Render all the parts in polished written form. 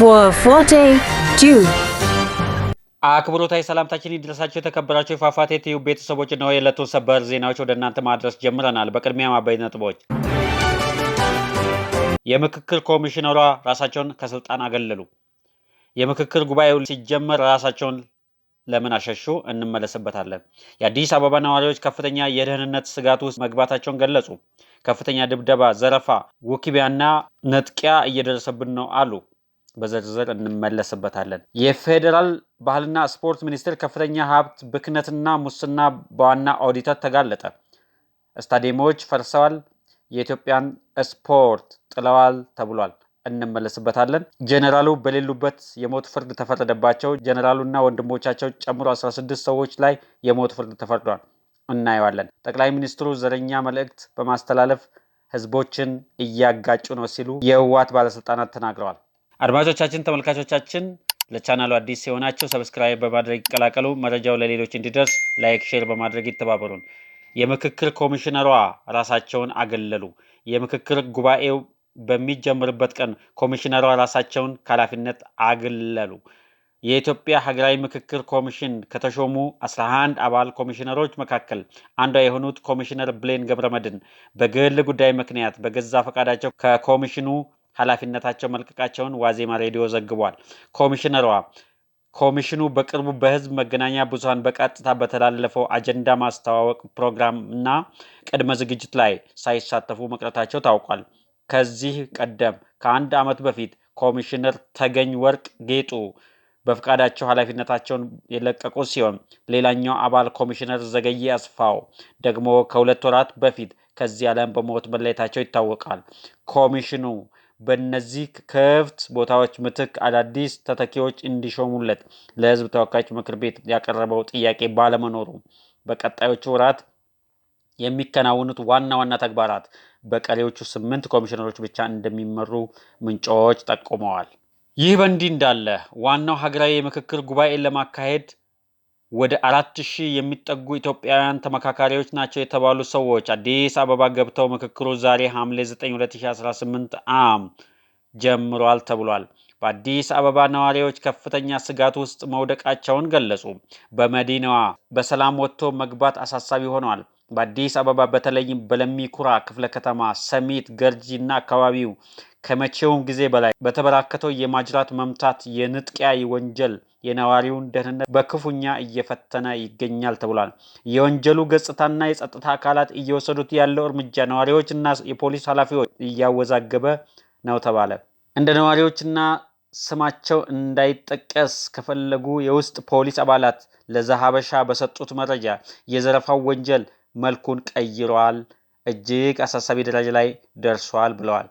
for Forte 2. አክብሮታዊ ሰላምታችን ይድረሳችሁ የተከበራችሁ የፏፏቴ ቲዩብ ቤተሰቦች ነው። የዕለቱ ሰበር ዜናዎች ወደ እናንተ ማድረስ ጀምረናል። በቅድሚያ አበይት ነጥቦች። የምክክር ኮሚሽነሯ ራሳቸውን ከስልጣን አገለሉ። የምክክር ጉባኤው ሲጀመር ራሳቸውን ለምን አሸሹ? እንመለስበታለን። የአዲስ አበባ ነዋሪዎች ከፍተኛ የደህንነት ስጋት ውስጥ መግባታቸውን ገለጹ። ከፍተኛ ድብደባ፣ ዘረፋ፣ ውክቢያና ነጥቂያ እየደረሰብን ነው አሉ። በዝርዝር እንመለስበታለን። የፌዴራል ባህልና ስፖርት ሚኒስቴር ከፍተኛ ሀብት ብክነትና ሙስና በዋና ኦዲተር ተጋለጠ። ስታዲየሞች ፈርሰዋል፣ የኢትዮጵያን ስፖርት ጥለዋል ተብሏል። እንመለስበታለን። ጄኔራሉ በሌሉበት የሞት ፍርድ ተፈረደባቸው። ጄኔራሉና ወንድሞቻቸው ጨምሮ 16 ሰዎች ላይ የሞት ፍርድ ተፈርዷል። እናየዋለን። ጠቅላይ ሚኒስትሩ ዘረኛ መልእክት በማስተላለፍ ህዝቦችን እያጋጩ ነው ሲሉ የህወሓት ባለስልጣናት ተናግረዋል። አድማጮቻችን፣ ተመልካቾቻችን ለቻናሉ አዲስ የሆናችሁ ሰብስክራይብ በማድረግ ይቀላቀሉ። መረጃው ለሌሎች እንዲደርስ ላይክ፣ ሼር በማድረግ ይተባበሩን። የምክክር ኮሚሽነሯ ራሳቸውን አገለሉ። የምክክር ጉባኤው በሚጀምርበት ቀን ኮሚሽነሯ ራሳቸውን ከኃላፊነት አገለሉ። የኢትዮጵያ ሀገራዊ ምክክር ኮሚሽን ከተሾሙ 11 አባል ኮሚሽነሮች መካከል አንዷ የሆኑት ኮሚሽነር ብሌን ገብረመድህን በግል ጉዳይ ምክንያት በገዛ ፈቃዳቸው ከኮሚሽኑ ኃላፊነታቸው መልቀቃቸውን ዋዜማ ሬዲዮ ዘግቧል። ኮሚሽኑ በቅርቡ በህዝብ መገናኛ ብዙሃን በቀጥታ በተላለፈው አጀንዳ ማስተዋወቅ ፕሮግራም እና ቅድመ ዝግጅት ላይ ሳይሳተፉ መቅረታቸው ታውቋል። ከዚህ ቀደም ከአንድ ዓመት በፊት ኮሚሽነር ተገኝ ወርቅ ጌጡ በፍቃዳቸው ኃላፊነታቸውን የለቀቁ ሲሆን ሌላኛው አባል ኮሚሽነር ዘገየ አስፋው ደግሞ ከ2 ወራት በፊት ከዚህ ዓለም በሞት መለየታቸው ይታወቃል። ኮሚሽኑ በእነዚህ ክፍት ቦታዎች ምትክ አዳዲስ ተተኪዎች እንዲሾሙለት ለህዝብ ተወካዮች ምክር ቤት ያቀረበው ጥያቄ ባለመኖሩ በቀጣዮቹ ወራት የሚከናወኑት ዋና ዋና ተግባራት በቀሪዎቹ 8 ኮሚሽነሮች ብቻ እንደሚመሩ ምንጮች ጠቁመዋል። ይህ በእንዲህ እንዳለ ዋናው ሀገራዊ የምክክር ጉባኤ ለማካሄድ ወደ 4000 የሚጠጉ ኢትዮጵያውያን ተመካካሪዎች ናቸው የተባሉ ሰዎች አዲስ አበባ ገብተው ምክክሩ ዛሬ ሐምሌ 9 2018 ጀምሯል ተብሏል። በአዲስ አበባ ነዋሪዎች ከፍተኛ ስጋት ውስጥ መውደቃቸውን ገለጹ። በመዲናዋ በሰላም ወጥቶ መግባት አሳሳቢ ሆኗል። በአዲስ አበባ በተለይም በለሚ ኩራ ክፍለ ከተማ፣ ሰሚት፣ ገርጂ እና አካባቢው ከመቼውም ጊዜ በላይ በተበራከተው የማጅራት መምታት የንጥቂያ ወንጀል የነዋሪውን ደህንነት በክፉኛ እየፈተነ ይገኛል ተብሏል። የወንጀሉ ገጽታና የጸጥታ አካላት እየወሰዱት ያለው እርምጃ ነዋሪዎችና የፖሊስ ኃላፊዎች እያወዛገበ ነው ተባለ። እንደ ነዋሪዎችና ስማቸው እንዳይጠቀስ ከፈለጉ የውስጥ ፖሊስ አባላት ለዛሀበሻ በሰጡት መረጃ የዘረፋው ወንጀል መልኩን ቀይሯል፣ እጅግ አሳሳቢ ደረጃ ላይ ደርሷል ብለዋል።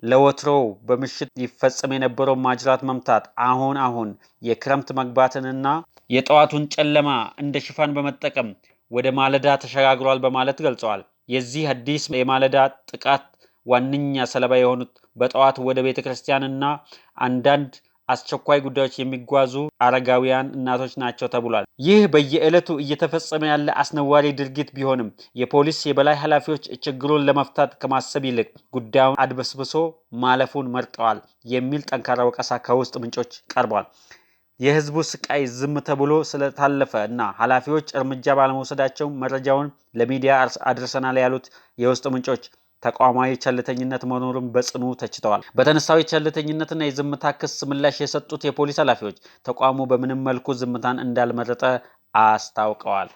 ለወትሮው በምሽት ይፈጸም የነበረው ማጅራት መምታት አሁን የክረምት መግባትንና የጠዋቱን ጨለማ እንደ ሽፋን በመጠቀም ወደ ማለዳ ተሸጋግሯል በማለት ገልጸዋል። የዚህ አዲስ የማለዳ ጥቃት ዋነኛ ሰለባ የሆኑት በጠዋት ወደ ቤተክርስቲያንና አንዳንድ አስቸኳይ ጉዳዮች የሚጓዙ አረጋውያን እናቶች ናቸው ተብሏል። ይህ በየዕለቱ እየተፈጸመ ያለ አስነዋሪ ድርጊት ቢሆንም የፖሊስ የበላይ ኃላፊዎች ችግሩን ለመፍታት ከማሰብ ይልቅ ጉዳዩን አድበስብሶ ማለፉን መርጠዋል የሚል ጠንካራ ወቀሳ ከውስጥ ምንጮች ቀርቧል። የህዝቡ ስቃይ ዝም ተብሎ ስለታለፈ እና ኃላፊዎች እርምጃ ባለመውሰዳቸው መረጃውን ለሚዲያ አድርሰናል ያሉት የውስጥ ምንጮች ተቋማዊ ቸልተኝነት መኖሩን በጽኑ ተችተዋል። በተነሳው ቸልተኝነትና የዝምታ ክስ ምላሽ የሰጡት የፖሊስ ኃላፊዎች ተቋሙ በምንም መልኩ ዝምታን እንዳልመረጠ አስታውቀዋል።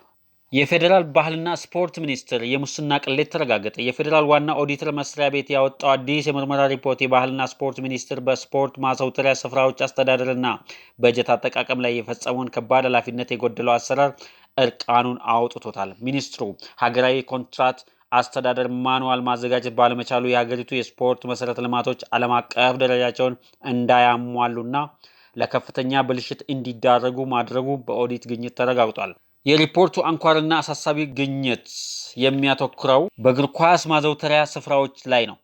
የፌዴራል ባህልና ስፖርት ሚኒስቴር የሙስና ቅሌት ተረጋገጠ። የፌዴራል ዋና ኦዲተር መስሪያ ቤት ያወጣው አዲስ የምርመራ ሪፖርት የባህልና ስፖርት ሚኒስቴር በስፖርት ማዘውተሪያ ስፍራዎች አስተዳደርና በጀት አጠቃቀም ላይ የፈጸመውን ከባድ ኃላፊነት የጎደለው አሰራር እርቃኑን አውጥቶታል። ሚኒስትሩ ሀገራዊ ኮንትራት አስተዳደር ማኑዋል ማዘጋጀት ባለመቻሉ የሀገሪቱ የስፖርት መሰረተ ልማቶች ዓለም አቀፍ ደረጃቸውን እንዳያሟሉና ለከፍተኛ ብልሽት እንዲዳረጉ ማድረጉ በኦዲት ግኝት ተረጋግጧል። የሪፖርቱ አንኳርና አሳሳቢ ግኝት የሚያተኩረው በእግር ኳስ ማዘውተሪያ ስፍራዎች ላይ ነው።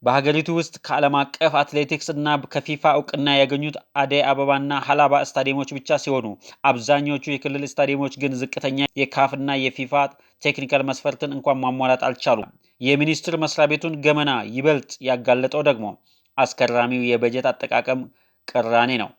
በሀገሪቱ ውስጥ ከዓለም አቀፍ አትሌቲክስ እና ከፊፋ እውቅና ያገኙት አደይ አበባና ሀላባ ስታዲየሞች ብቻ ሲሆኑ አብዛኞቹ የክልል ስታዲየሞች ግን ዝቅተኛ የካፍና የፊፋ ቴክኒካል መስፈርትን እንኳን ማሟላት አልቻሉም። የሚኒስቴር መስሪያ ቤቱን ገመና ይበልጥ ያጋለጠው ደግሞ አስከራሚው የበጀት አጠቃቀም ቅራኔ ነው።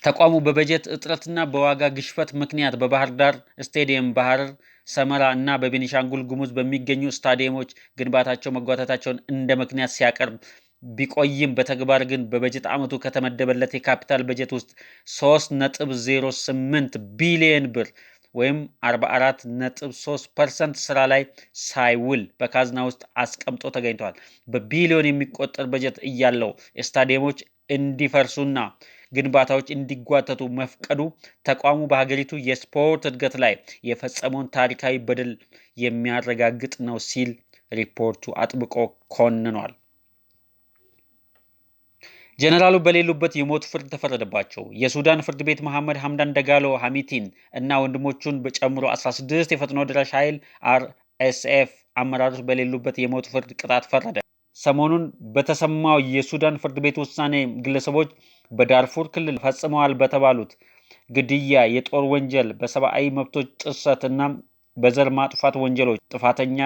ተቋሙ በበጀት እጥረትና በዋጋ ግሽበት ምክንያት በባህር ዳር ስቴዲየም፣ በሐረር፣ ሰመራ እና በቤኒሻንጉል ጉሙዝ በሚገኙ ስታዲየሞች ግንባታቸው መጓተታቸውን እንደ ምክንያት ሲያቀርብ ቢቆይም በተግባር ግን በበጀት ዓመቱ ከተመደበለት የካፒታል በጀት ውስጥ 3.08 ቢሊዮን ብር ወይም 44.3% ስራ ላይ ሳይውል በካዝና ውስጥ አስቀምጦ ተገኝቷል። በቢሊዮን የሚቆጠር በጀት እያለው ስታዲየሞች እንዲፈርሱና ግንባታዎች እንዲጓተቱ መፍቀዱ ተቋሙ በሀገሪቱ የስፖርት እድገት ላይ የፈጸመውን ታሪካዊ በደል የሚያረጋግጥ ነው ሲል ሪፖርቱ አጥብቆ ኮንኗል። ጀነራሉ በሌሉበት የሞት ፍርድ ተፈረደባቸው። የሱዳን ፍርድ ቤት መሐመድ ሐምዳን ደጋሎ ሐሚቲን እና ወንድሞቹን ጨምሮ 16 የፈጥኖ ደራሽ ኃይል RSF አመራሮች በሌሉበት የሞት ፍርድ ቅጣት ፈረደ። ሰሞኑን በተሰማው የሱዳን ፍርድ ቤት ውሳኔ ግለሰቦች በዳርፉር ክልል ፈጽመዋል በተባሉት ግድያ፣ የጦር ወንጀል፣ በሰብአዊ መብቶች ጥሰት እና በዘር ማጥፋት ወንጀሎች ጥፋተኛ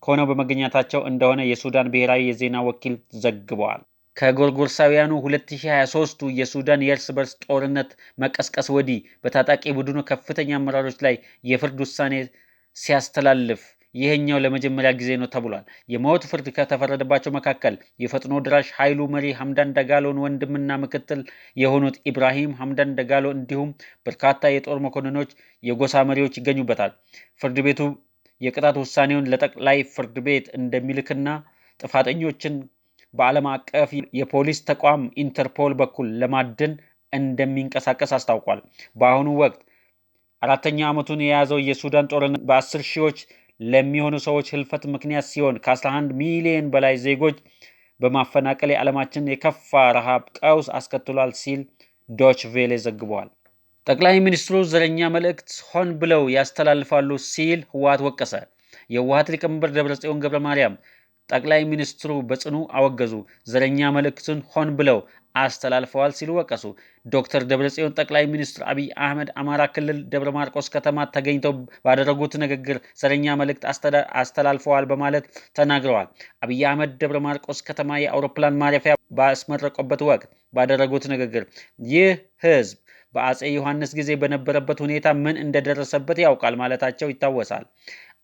ሆነው በመገኘታቸው እንደሆነ የሱዳን ብሔራዊ የዜና ወኪል ዘግበዋል። ከጎርጎርሳውያኑ 2023 የሱዳን የእርስ በርስ ጦርነት መቀስቀስ ወዲህ በታጣቂ ቡድኑ ከፍተኛ አመራሮች ላይ የፍርድ ውሳኔ ሲያስተላልፍ ይህኛው ለመጀመሪያ ጊዜ ነው ተብሏል። የሞት ፍርድ ከተፈረደባቸው መካከል የፈጥኖ ድራሽ ኃይሉ መሪ ሐምዳን ደጋሎን ወንድምና ምክትል የሆኑት ኢብራሂም ሐምዳን ደጋሎ እንዲሁም በርካታ የጦር መኮንኖች፣ የጎሳ መሪዎች ይገኙበታል። ፍርድ ቤቱ የቅጣት ውሳኔውን ለጠቅላይ ፍርድ ቤት እንደሚልክና ጥፋተኞችን በዓለም አቀፍ የፖሊስ ተቋም ኢንተርፖል በኩል ለማደን እንደሚንቀሳቀስ አስታውቋል። በአሁኑ ወቅት 4ኛ ዓመቱን የያዘው የሱዳን ጦርነት በ10 ሺዎች ለሚሆኑ ሰዎች ህልፈት ምክንያት ሲሆን ከ11 ሚሊዮን በላይ ዜጎች በማፈናቀል የዓለማችን የከፋ ረሃብ ቀውስ አስከትሏል ሲል ዶች ቬሌ ዘግቧል። ጠቅላይ ሚኒስትሩ ዘረኛ መልእክት ሆን ብለው ያስተላልፋሉ ሲል ህወሓት ወቀሰ። የህወሓት ሊቀመንበር ደብረጽዮን ገብረ ማርያም ጠቅላይ ሚኒስትሩ በጽኑ አወገዙ። ዘረኛ መልእክቱን ሆን ብለው አስተላልፈዋል ሲሉ ወቀሱ። ዶክተር ደብረጽዮን ጠቅላይ ሚኒስትር አብይ አህመድ አማራ ክልል ደብረ ማርቆስ ከተማ ተገኝተው ባደረጉት ንግግር ዘረኛ መልእክት አስተላልፈዋል በማለት ተናግረዋል። አብይ አህመድ ደብረ ማርቆስ ከተማ የአውሮፕላን ማረፊያ ባስመረቁበት ወቅት ባደረጉት ንግግር ይህ ህዝብ በአጼ ዮሐንስ ጊዜ በነበረበት ሁኔታ ምን እንደደረሰበት ያውቃል ማለታቸው ይታወሳል።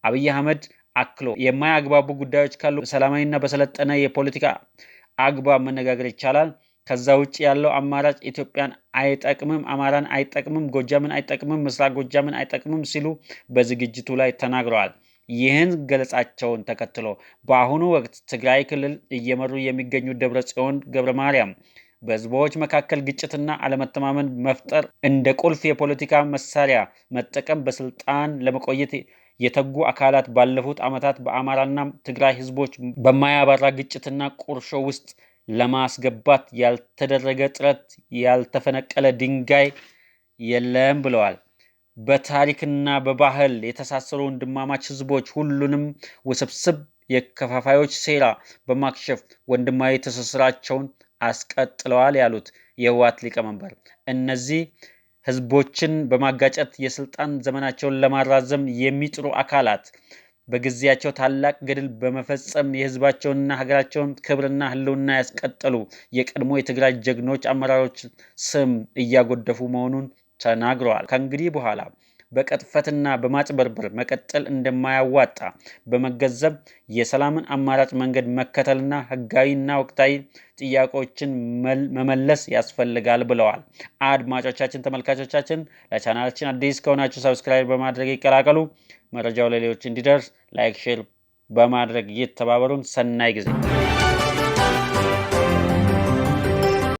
አብይ አህመድ አክሎ የማያግባቡ ጉዳዮች ካሉ ሰላማዊና በሰለጠነ የፖለቲካ አግባብ መነጋገር ይቻላል። ከዛ ውጭ ያለው አማራጭ ኢትዮጵያን አይጠቅምም፣ አማራን አይጠቅምም፣ ጎጃምን አይጠቅምም፣ ምስራቅ ጎጃምን አይጠቅምም ሲሉ በዝግጅቱ ላይ ተናግረዋል። ይህን ገለጻቸውን ተከትሎ በአሁኑ ወቅት ትግራይ ክልል እየመሩ የሚገኙት ደብረጽዮን ገብረ ማርያም በህዝቦች መካከል ግጭትና አለመተማመን መፍጠር እንደ ቁልፍ የፖለቲካ መሳሪያ መጠቀም በስልጣን ለመቆየት የተጉ አካላት ባለፉት ዓመታት በአማራና ትግራይ ህዝቦች በማያባራ ግጭትና ቁርሾ ውስጥ ለማስገባት ያልተደረገ ጥረት ያልተፈነቀለ ድንጋይ የለም ብለዋል። በታሪክና በባህል የተሳሰሩ ወንድማማች ህዝቦች ሁሉንም ውስብስብ የከፋፋዮች ሴራ በማክሸፍ ወንድማዊ ትስስራቸውን አስቀጥለዋል ያሉት የህወሓት ሊቀመንበር እነዚህ ህዝቦችን በማጋጨት የስልጣን ዘመናቸውን ለማራዘም የሚጥሩ አካላት በጊዜያቸው ታላቅ ገድል በመፈጸም የህዝባቸውንና ሀገራቸውን ክብርና ህልውና ያስቀጠሉ የቀድሞ የትግራይ ጀግኖች አመራሮች ስም እያጎደፉ መሆኑን ተናግረዋል። ከእንግዲህ በኋላ በቅጥፈትና በማጭበርበር መቀጠል እንደማያዋጣ በመገንዘብ የሰላምን አማራጭ መንገድ መከተልና ህጋዊና ወቅታዊ ጥያቄዎችን መመለስ ያስፈልጋል ብለዋል። አድማጮቻችን፣ ተመልካቾቻችን ለቻናላችን አዲስ ከሆናችሁ ሰብስክራይብ በማድረግ ይቀላቀሉ። መረጃው ለሌሎች እንዲደርስ ላይክ፣ ሼር በማድረግ ይተባበሩን። ሰናይ ጊዜ